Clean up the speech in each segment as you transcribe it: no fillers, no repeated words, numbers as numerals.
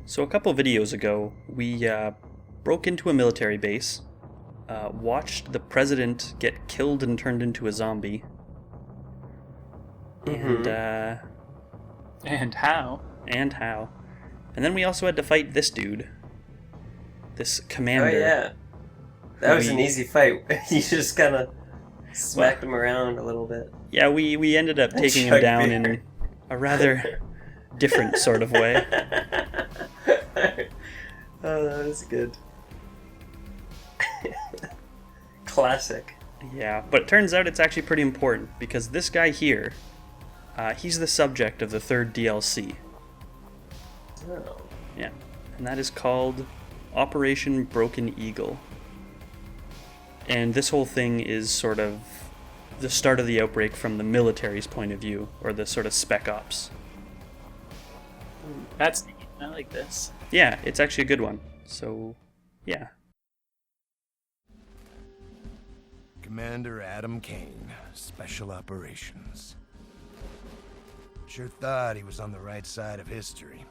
So a couple videos ago, we broke into a military base, watched the president get killed and turned into a zombie, Mm-hmm. and how? And then we also had to fight this dude, this commander. Oh yeah, that was an easy fight. You just kind of smacked him around a little bit. Yeah, we ended up taking him down in a rather different sort of way. Oh, that was good. Classic. Yeah, but it turns out it's actually pretty important, because this guy here, he's the subject of the third DLC. Oh. Yeah, and that is called Operation Broken Eagle. And this whole thing is sort of the start of the outbreak from the military's point of view, or the sort of spec ops. That's neat. I like this. Yeah, it's actually a good one. So, yeah. Commander Adam Kane, Special Operations. Sure thought he was on the right side of history.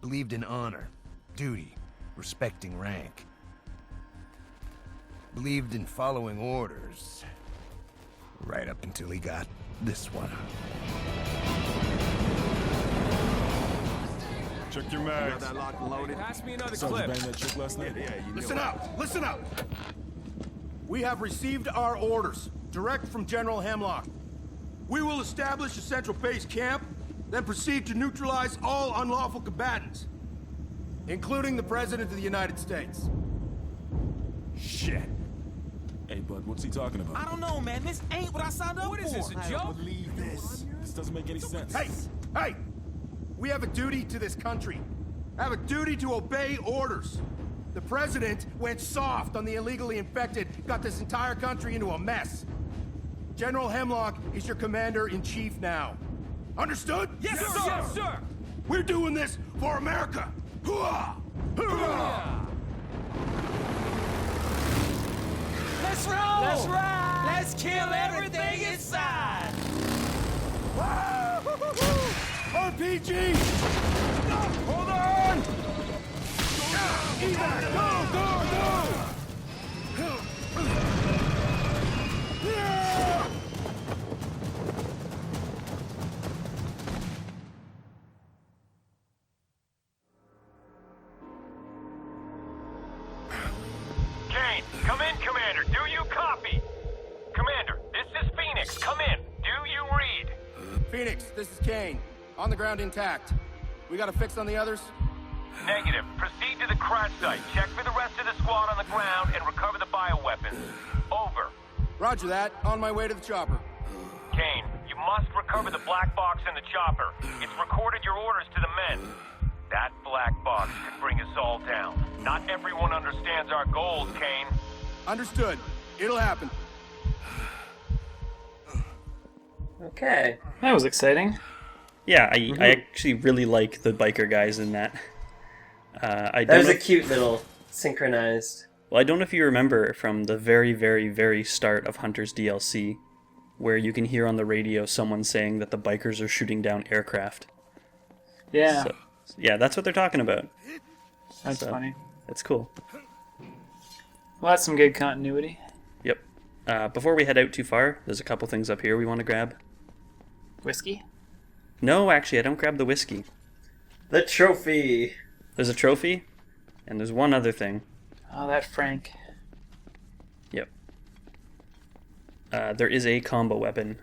Believed in honor, duty, respecting rank. Believed in following orders. Right up until he got this one. Check your mags. That lock loaded. Pass me another Sergeant clip. banged that chick last night? Listen up! Listen up! We have received our orders, direct from General Hemlock. We will establish a central base camp, then proceed to neutralize all unlawful combatants, including the President of the United States. Shit. Hey, bud, what's he talking about? I don't know, man. This ain't what I signed up for. What is this, a I joke? don't believe this. This doesn't make any sense. Hey! Hey! We have a duty to this country. Have a duty to obey orders. The President went soft on the illegally infected, got this entire country into a mess. General Hemlock is your commander-in-chief now. Understood? Yes, sir. Yes, sir. We're doing this for America. Hooah! Hooah! Let's roll. Let's ride. Let's kill everything inside. RPG! Hold on! Evac, go, go, go! Kane, come in, Commander. Do you copy? Commander, this is Phoenix. Come in. Do you read? Phoenix, this is Kane. On the ground intact. We got a fix on the others? Negative. Proceed to the crash site. Check for the rest of the squad on the ground and recover the bioweapons. Over. Roger that. On my way to the chopper. Kane, you must recover the black box in the chopper. It's recorded your orders to the men. That black box could bring us all down. Not everyone understands our goals, Kane. Understood. It'll happen. Okay. That was exciting. Yeah, I actually really like the biker guys in that. That was a cute little synchronized. Well, I don't know if you remember from the very, very, very start of Hunter's DLC, where you can hear on the radio someone saying that the bikers are shooting down aircraft. Yeah. So, yeah, that's what they're talking about. That's funny. That's cool. Well, that's some good continuity. Yep. Before we head out too far, there's a couple things up here we want to grab. Whiskey? No, actually, I don't grab the whiskey. The trophy. There's a trophy, and there's one other thing. Oh, that Frank. Yep. There is a combo weapon,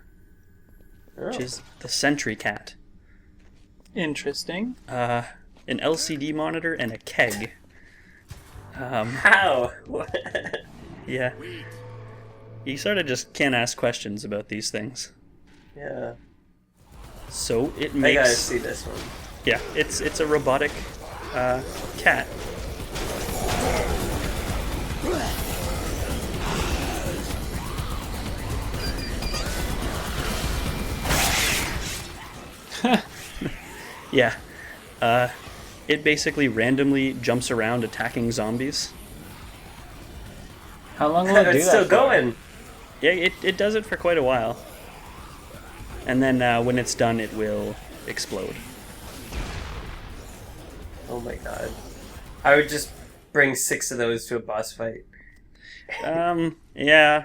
which is the Sentry Cat. Interesting. An LCD monitor and a keg. How? What? Yeah. You sort of just can't ask questions about these things. Yeah. So it I makes... gotta see this one. Yeah, it's a robotic cat. Yeah. It basically randomly jumps around attacking zombies. How long will it do that It's still for? going. Yeah, it does it for quite a while. And then when it's done, it will explode. Oh my god. I would just bring 6 of those to a boss fight. Yeah.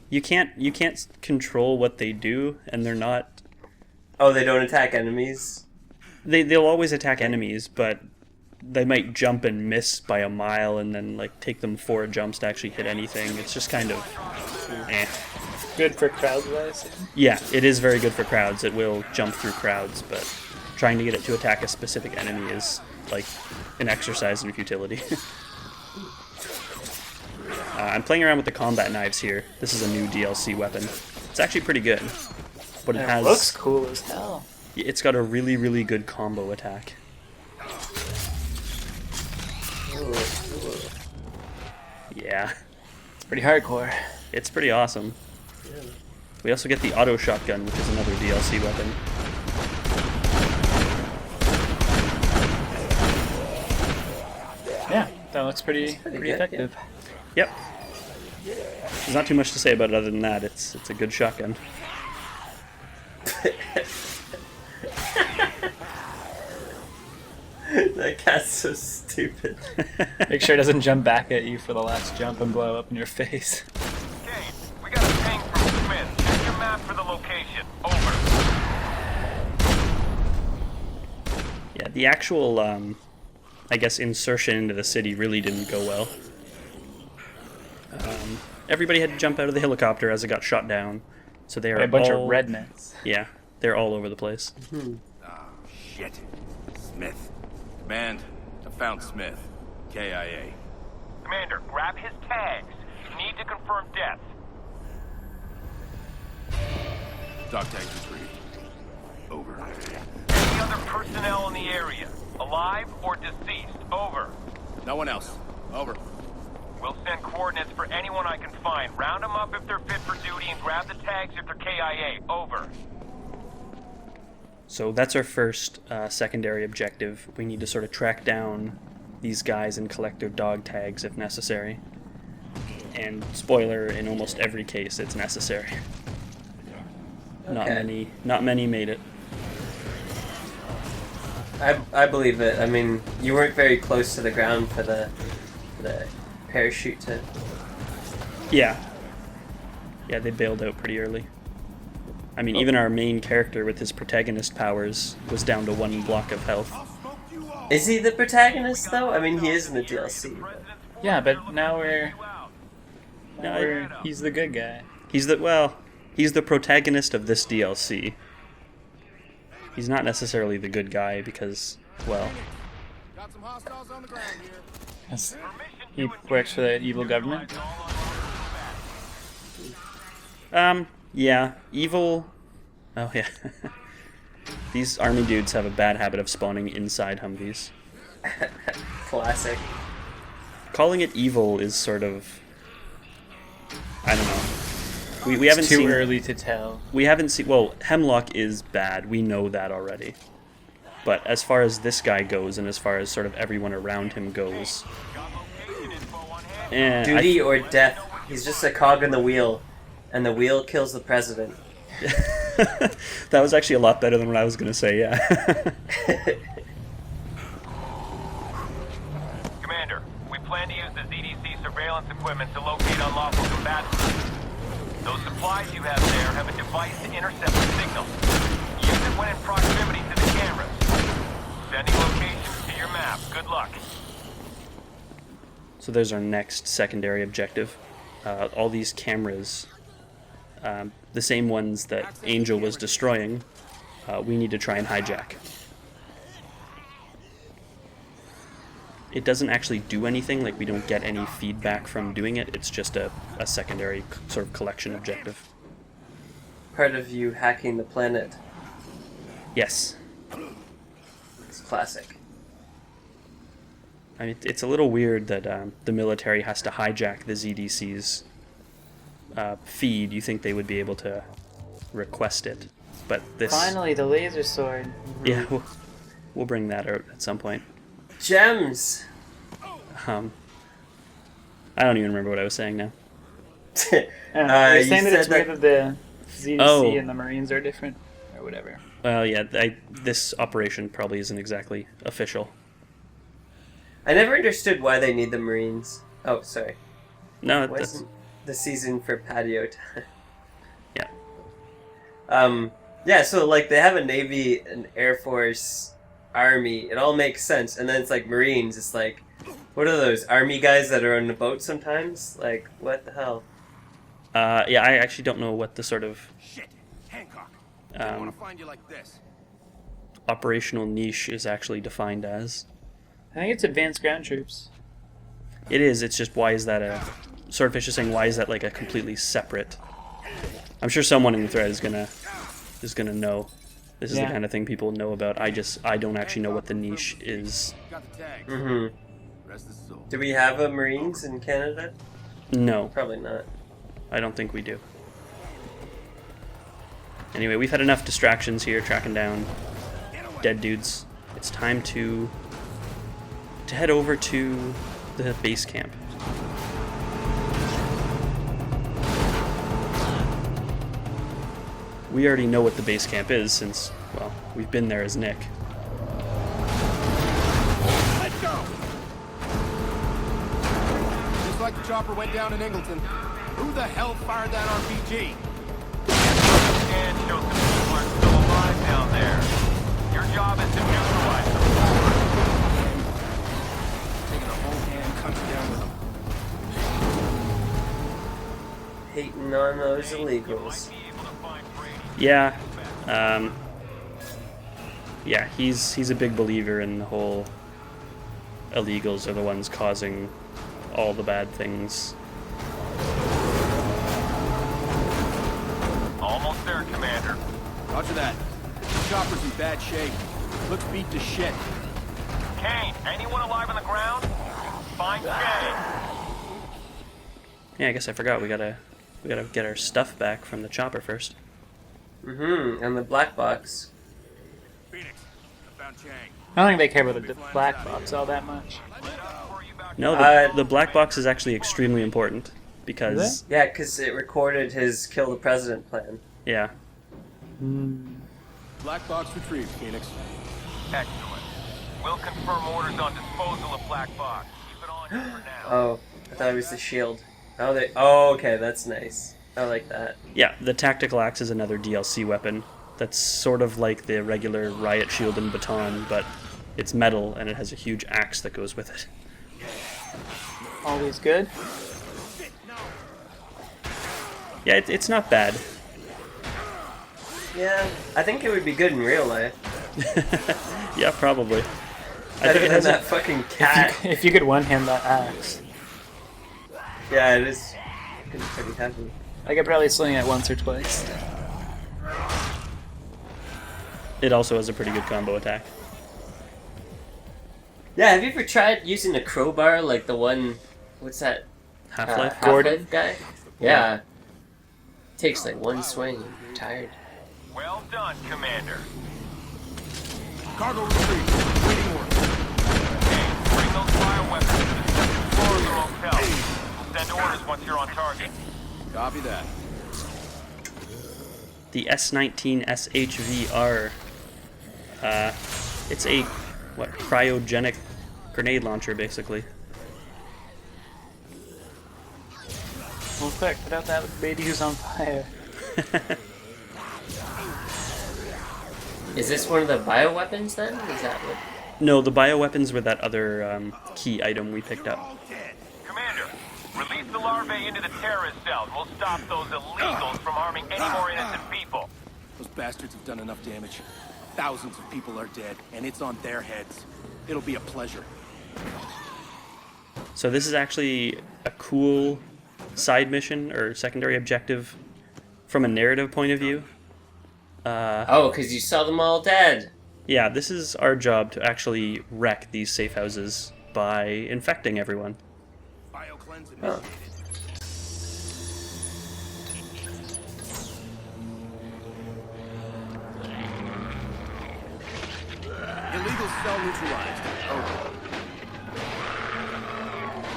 You can't control what they do, and they're not... Oh, they don't attack enemies? They'll always attack enemies, but they might jump and miss by a mile, and then like take them 4 jumps to actually hit anything. It's just kind of... eh. Good for crowds, I assume. Yeah, it is very good for crowds. It will jump through crowds, but trying to get it to attack a specific enemy is like an exercise in futility. I'm playing around with the combat knives here. This is a new DLC weapon. It's actually pretty good, but it has... looks cool as hell. It's got a really, really good combo attack. Yeah, It's pretty hardcore. it's pretty awesome. We also get the auto shotgun, which is another DLC weapon. Yeah, that looks pretty good, effective. Yep. There's not too much to say about it other than that. It's a good shotgun. That cat's so stupid. Make sure it doesn't jump back at you for the last jump and blow up in your face. Okay, we got a ping from Smith. Check your map for the location. Over. Yeah, the actual, I guess, insertion into the city really didn't go well. Everybody had to jump out of the helicopter as it got shot down, so they are A bunch all... of rednecks. Yeah, they're all over the place. Shit. Smith. Command, I found Smith. KIA. Commander, grab his tags. You need to confirm death. Dog tags retrieved. Over. Any other personnel in the area? Alive or deceased? Over. No one else. Over. We'll send coordinates for anyone I can find. Round them up if they're fit for duty and grab the tags if they're KIA. Over. So that's our first secondary objective. We need to sort of track down these guys and collect their dog tags if necessary. And spoiler, in almost every case, it's necessary. Okay. Not many made it. I believe it. I mean, you weren't very close to the ground for the parachute to... Yeah. Yeah, they bailed out pretty early. I mean, even our main character with his protagonist powers was down to 1 block of health. Is he the protagonist, though? I mean, he is in the DLC. But... Yeah, but now he's the good guy. He's the protagonist of this DLC. He's not necessarily the good guy because, well... Got some hostiles on the ground here. He works for the evil government. Yeah, evil... Oh, yeah. These army dudes have a bad habit of spawning inside Humvees. Classic. Calling it evil is sort of... I don't know. We haven't It's too seen... early to tell. We haven't seen... Well, Hemlock is bad. We know that already. But as far as this guy goes, and as far as sort of everyone around him goes... Duty or death. He's just a cog in the wheel. And the wheel kills the president. That was actually a lot better than what I was going to say, yeah. Commander, we plan to use the ZDC surveillance equipment to locate unlawful combatants. Those supplies you have there have a device to intercept the signal. Use it when in proximity to the cameras. Sending locations to your map. Good luck. So there's our next secondary objective. All these cameras, the same ones that Angel was destroying, we need to try and hijack. It doesn't actually do anything, like we don't get any feedback from doing it, it's just a secondary sort of collection objective. Part of you hacking the planet. Yes. It's classic. I mean, it's a little weird that the military has to hijack the ZDC's feed. You think they would be able to request it, but this... Finally, the laser sword. Yeah, we'll bring that out at some point. Gems! I don't even remember what I was saying now. You're saying that it's said weird that the ZDC and the Marines are different, or whatever. Well, yeah, this operation probably isn't exactly official. I never understood why they need the Marines. Oh, sorry. No, that's Wasn't the season for patio time? yeah. Yeah, so like they have a Navy, an Air Force, Army. It all makes sense. And then it's like Marines. It's like, what are those Army guys that are on the boat sometimes? Like, what the hell? Yeah, I actually don't know what the sort of Shit, Hancock. I don't want um, to find you like this. operational niche is actually defined as. I think it's advanced ground troops. It is. It's just why is that a Swordfish is saying why is that like a completely separate? I'm sure someone in the thread is gonna know. This is the Yeah. kind of thing people know about. I don't actually know what the niche is. Got the tag. Mm-hmm. Rest is soul. Do we have a Marines in Canada? No, Probably not. I don't think we do. Anyway, we've had enough distractions here tracking down dead dudes. It's time to head over to the base camp. We already know what the base camp is since, well, we've been there as Nick. Let's go! Just like the chopper went down in Ingleton. Who the hell fired that RPG? Scan shows the people are still alive down there. Your job is to neutralize them. Taking the whole damn country down with them. Hating on those illegals. Be able to find Brady. Yeah, yeah, he's a big believer in the whole illegals are the ones causing all the bad things. Almost there, Commander. Roger that. The chopper's in bad shape. Looks beat to shit. Kane, anyone alive on the ground? Find Kane. Yeah, I guess I forgot. We gotta get our stuff back from the chopper first. Mm-hmm. And the black box. Phoenix, I found Chang. I don't think they care about the black box all that much. No, the black box is actually extremely important because Yeah, because it recorded his kill the president plan. yeah, Black box retrieved, Phoenix. Excellent. We'll confirm orders on disposal of Black Box. Keep it on you for now. Oh, I thought it was the shield. Oh, they. Oh, okay, that's nice. I like that. yeah, the tactical axe is another DLC weapon that's sort of like the regular riot shield and baton, but it's metal and it has a huge axe that goes with it. Always good. Yeah, it's not bad. Yeah, I think it would be good in real life. Yeah, probably. I Better think it than has that a, fucking cat. If you could one-hand that axe, Yeah, it is pretty heavy. I could probably sling it once or twice. it also has a pretty good combo attack. Yeah, have you ever tried using a crowbar like the one? What's that? Half-Life. Gordon? Guy. Yeah. Takes like one swing. You're tired. Well done, Commander. Cargo retrieved. Waiting order. Kane, bring those bioweapons to the second floor of the motel. We'll send orders once you're on target. Copy that. The S19 SHVR. It's a cryogenic grenade launcher, basically. Well, quick, put out that baby who's on fire. Is this one of the bioweapons then? Is that what? No, the bioweapons were that other key item we picked up. Commander, release the larvae into the terrorist cell and we'll stop those illegals from harming any more innocent people. Those bastards have done enough damage. Thousands of people are dead, and it's on their heads. It'll be a pleasure. So this is actually a cool side mission or secondary objective from a narrative point of view. Oh, because you saw them all dead. Yeah, this is our job to actually wreck these safe houses by infecting everyone. Biocleanse Oh. Illegal cell neutralized. Over.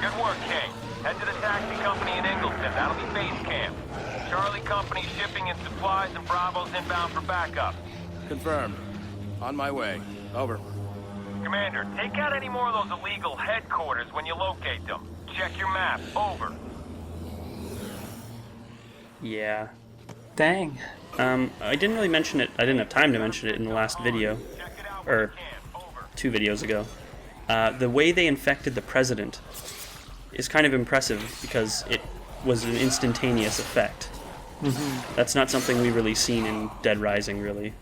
Good work, King. Head to the taxi company in Ingleton. That'll be base camp. Charlie Company shipping in supplies and Bravo's inbound for backup. Confirmed. On my way. Over. Commander, take out any more of those illegal headquarters when you locate them. Check your map. Over. Yeah. Dang. I didn't really mention it. I didn't have time to mention it in the last video, Check it out or when you can. Over. 2 videos ago. The way they infected the president is kind of impressive because it was an instantaneous effect. That's not something we've really seen in Dead Rising, really.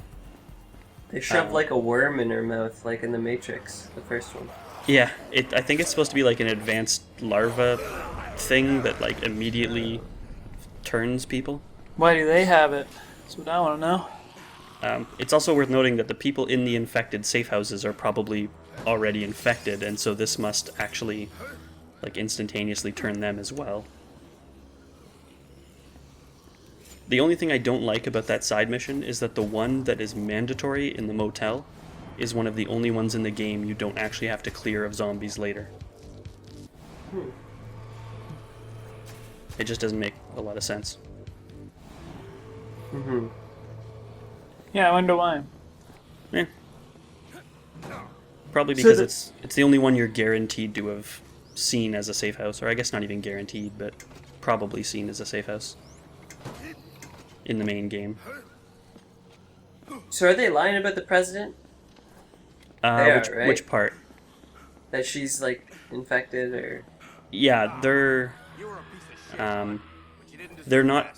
They shoved like a worm in her mouth, like in The Matrix, the first one. Yeah, I think it's supposed to be like an advanced larva thing that like immediately turns people. Why do they have it? That's what I want to know. It's also worth noting that the people in the infected safe houses are probably already infected, and so this must actually like instantaneously turn them as well. The only thing I don't like about that side mission is that the one that is mandatory in the motel is one of the only ones in the game you don't actually have to clear of zombies later. It just doesn't make a lot of sense. Yeah, I wonder why. Eh. Probably So because the- it's the only one you're guaranteed to have seen as a safe house, or I guess not even guaranteed, but probably seen as a safe house in the main game. So are they lying about the president? They Which, are, right? which part? That she's like infected or... Yeah, they're they're not.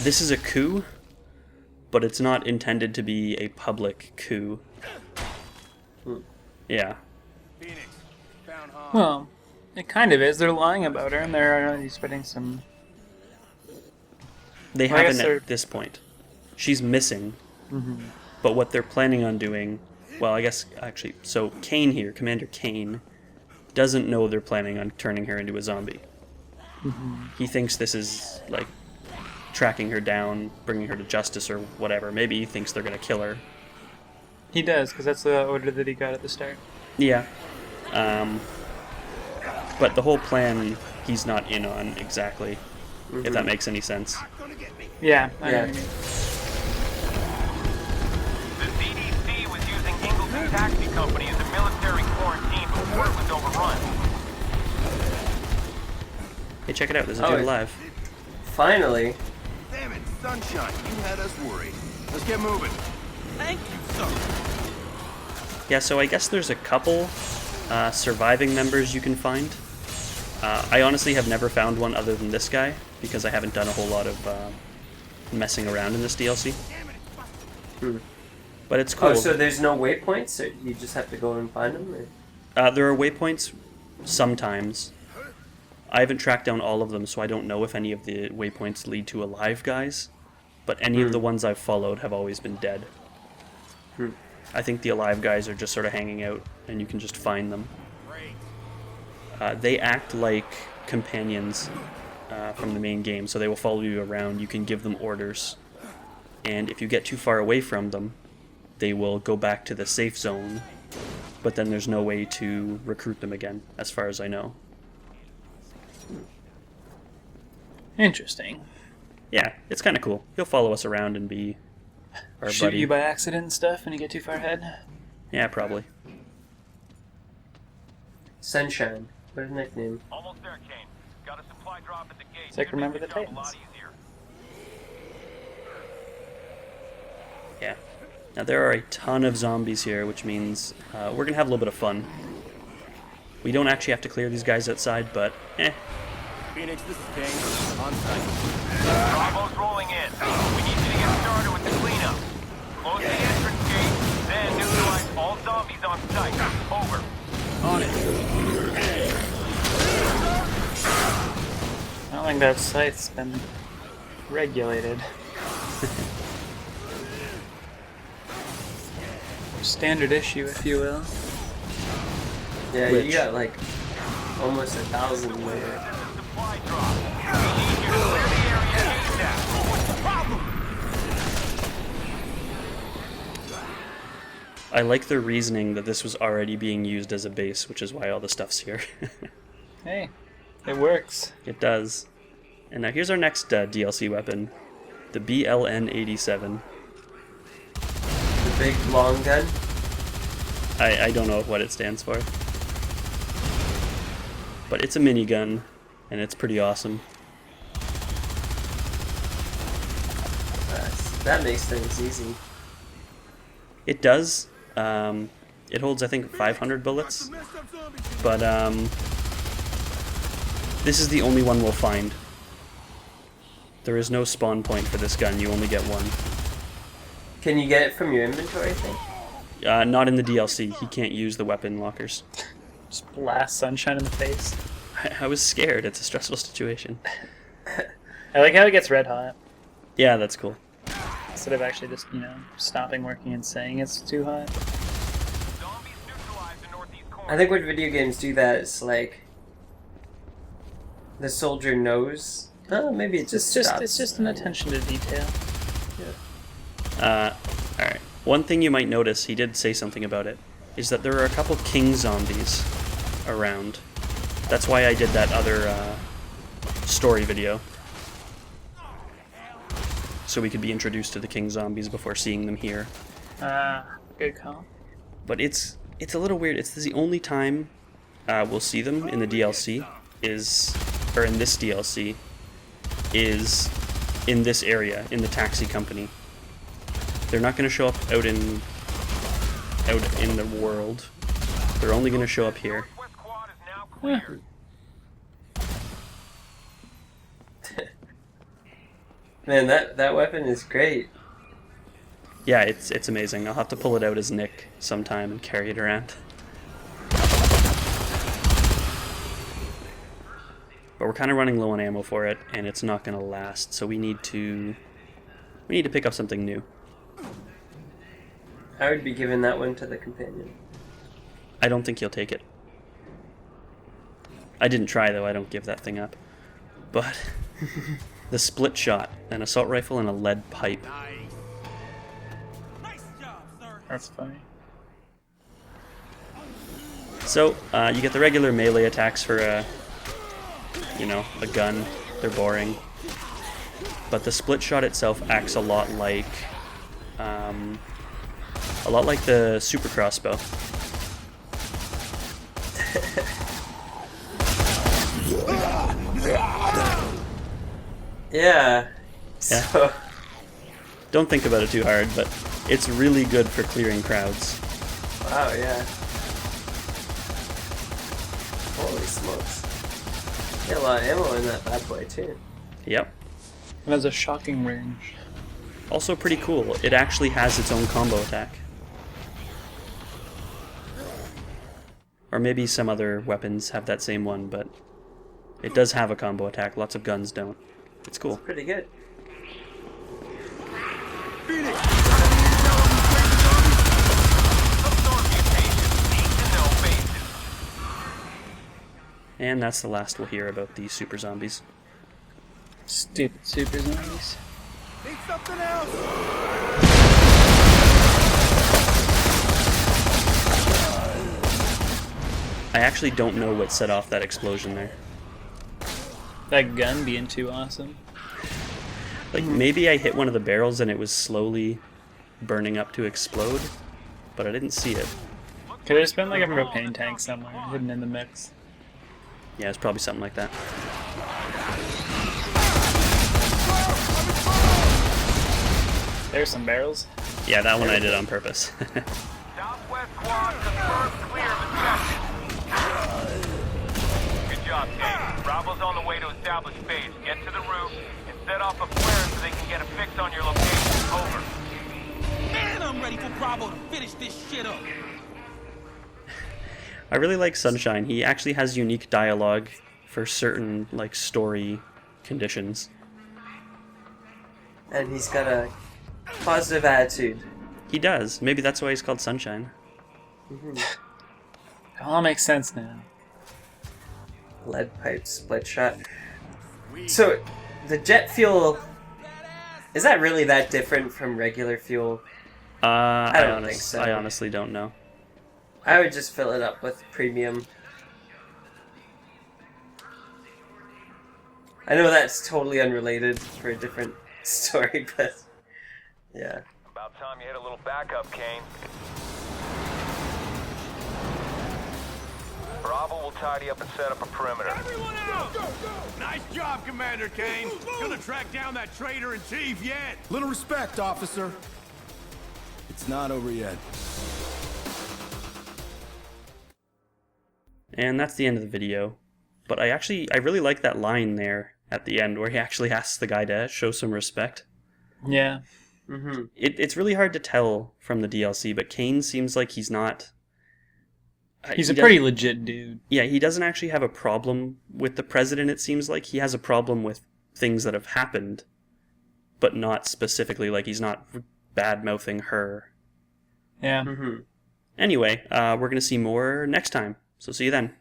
This is a coup, but it's not intended to be a public coup. Yeah. Well, it kind of is. They're lying about her, and they're spreading some... They Well, I haven't guess they're- at this point. She's missing. But what they're planning on doing, well, I guess actually, so Kane here, Commander Kane, doesn't know they're planning on turning her into a zombie. He thinks this is like tracking her down, bringing her to justice or whatever. Maybe he thinks they're gonna kill her. He does, because that's the order that he got at the start. Yeah. But the whole plan he's not in on exactly, if that makes any sense. Yeah, I know Yeah. what you mean. The CDC was using Ingleton Taxi Company as a military quarantine before it was overrun. Hey, check it out. There's a Oh, dude it- alive. Finally. Damn it, Sunshine, you had us worried. Let's get moving. Thank you, sir. Yeah, so I guess there's a couple surviving members you can find. I honestly have never found one other than this guy, because I haven't done a whole lot of messing around in this DLC. But it's cool. Oh, so there's no waypoints? Or you just have to go and find them? Or? There are waypoints sometimes. I haven't tracked down all of them, so I don't know if any of the waypoints lead to alive guys. But any of the ones I've followed have always been dead. I think the alive guys are just sort of hanging out, and you can just find them. They act like companions from the main game, so they will follow you around. You can give them orders, and if you get too far away from them, they will go back to the safe zone, but then there's no way to recruit them again, as far as I know. Interesting. Yeah, it's kind of cool. He'll follow us around and be our Shoot buddy. you by accident and stuff when you get too far ahead? Yeah, probably. Sunshine. What a nickname. Almost there, Kane. Got a supply drop at the gate. It's like Should make Remember your the job a lot Titans. easier. Yeah. Now there are a ton of zombies here, which means we're gonna have a little bit of fun. We don't actually have to clear these guys outside, but Phoenix, this is Kane. On site. Bravo's rolling in. We need you to get started with the cleanup. Close the entrance gate, then neutralize all zombies on site. Over. On it. I don't think that site's been regulated. Standard issue, if you will. Yeah, Which? you got like almost 1,000 there. Supply drop. We need you to clear the area ASAP. What's the problem? I like their reasoning that this was already being used as a base, which is why all the stuff's here. Hey, it works. It does. And now here's our next DLC weapon, the BLN-87. The big long gun. I don't know what it stands for. But it's a minigun, and it's pretty awesome. That makes things easy. It does. It holds, I think, 500 bullets. But this is the only one we'll find. There is no spawn point for this gun. You only get one. Can you get it from your inventory thing? Not in the DLC. He can't use the weapon lockers. Just blast Sunshine in the face. I was scared. It's a stressful situation. I like how it gets red hot. Yeah, that's cool. Instead of actually just, you know, stopping working and saying it's too hot. Zombies neutralized in northeast corner. I think when video games do that, it's like the soldier knows. Oh, maybe it just stops. It's just an attention to detail. Alright. One thing you might notice, he did say something about it, is that there are a couple king zombies around. That's why I did that other story video. So we could be introduced to the king zombies before seeing them here. Good call. But it's a little weird. It's the only time we'll see them in the DLC or in this DLC, is in this area, in the taxi company. They're not going to show up out in the world. They're only going to show up here. Northwest squad is now cleared. Man, that weapon is great. Yeah, it's amazing. I'll have to pull it out as Nick sometime and carry it around. But we're kind of running low on ammo for it, and it's not going to last. So we need to pick up something new. I would be giving that one to the companion. I don't think he'll take it. I didn't try though. I don't give that thing up. But the split shot, an assault rifle, and a lead pipe. That's funny. So you get the regular melee attacks for a gun. They're boring. But the split shot itself acts a lot like the super crossbow. Yeah. So Don't think about it too hard, but it's really good for clearing crowds. wow, yeah. Holy smokes. Got a lot of ammo in that bad boy too. Yep. It has a shocking range. Also pretty cool. It actually has its own combo attack. Or maybe some other weapons have that same one, but it does have a combo attack. Lots of guns don't. It's cool. Pretty good. Phoenix! Absorb mutations. Need to know bases. And that's the last we'll hear about these super zombies. Stupid super zombies. Need something else! I actually don't know what set off that explosion there. That gun being too awesome. Like, maybe I hit one of the barrels and it was slowly burning up to explode, but I didn't see it. Could have just been like a propane tank somewhere hidden in the mix. Yeah, it's probably something like that. There's some barrels. Yeah, that one I did on purpose. Southwest squad confirmed clear of objective. Good job, Kate. Bravo's on the way to establish base. Get to the roof and set off a flare so they can get a fix on your location. Over. Man, I'm ready for Bravo to finish this shit up. I really like Sunshine. He actually has unique dialogue for certain, like, story conditions. And he's got a positive attitude. He does. Maybe that's why he's called Sunshine. It all makes sense now. Lead pipe split shot. So, the jet fuel, is that really that different from regular fuel? I don't think so. I honestly don't know. I would just fill it up with premium. I know that's totally unrelated for a different story, but yeah. About time you hit a little backup, Kane. Bravo will tidy up and set up a perimeter. Everyone out! Nice job, Commander Kane. Gonna track down that traitor-in-chief yet. Little respect, officer. It's not over yet. And that's the end of the video. But I really like that line there at the end where he actually asks the guy to show some respect. Yeah. Mm-hmm. It's really hard to tell from the DLC, but Kane seems like he's not... He's a pretty legit dude. Yeah, he doesn't actually have a problem with the president, it seems like. He has a problem with things that have happened, but not specifically, like he's not bad-mouthing her. Yeah. Mm-hmm. Anyway, we're going to see more next time, so see you then.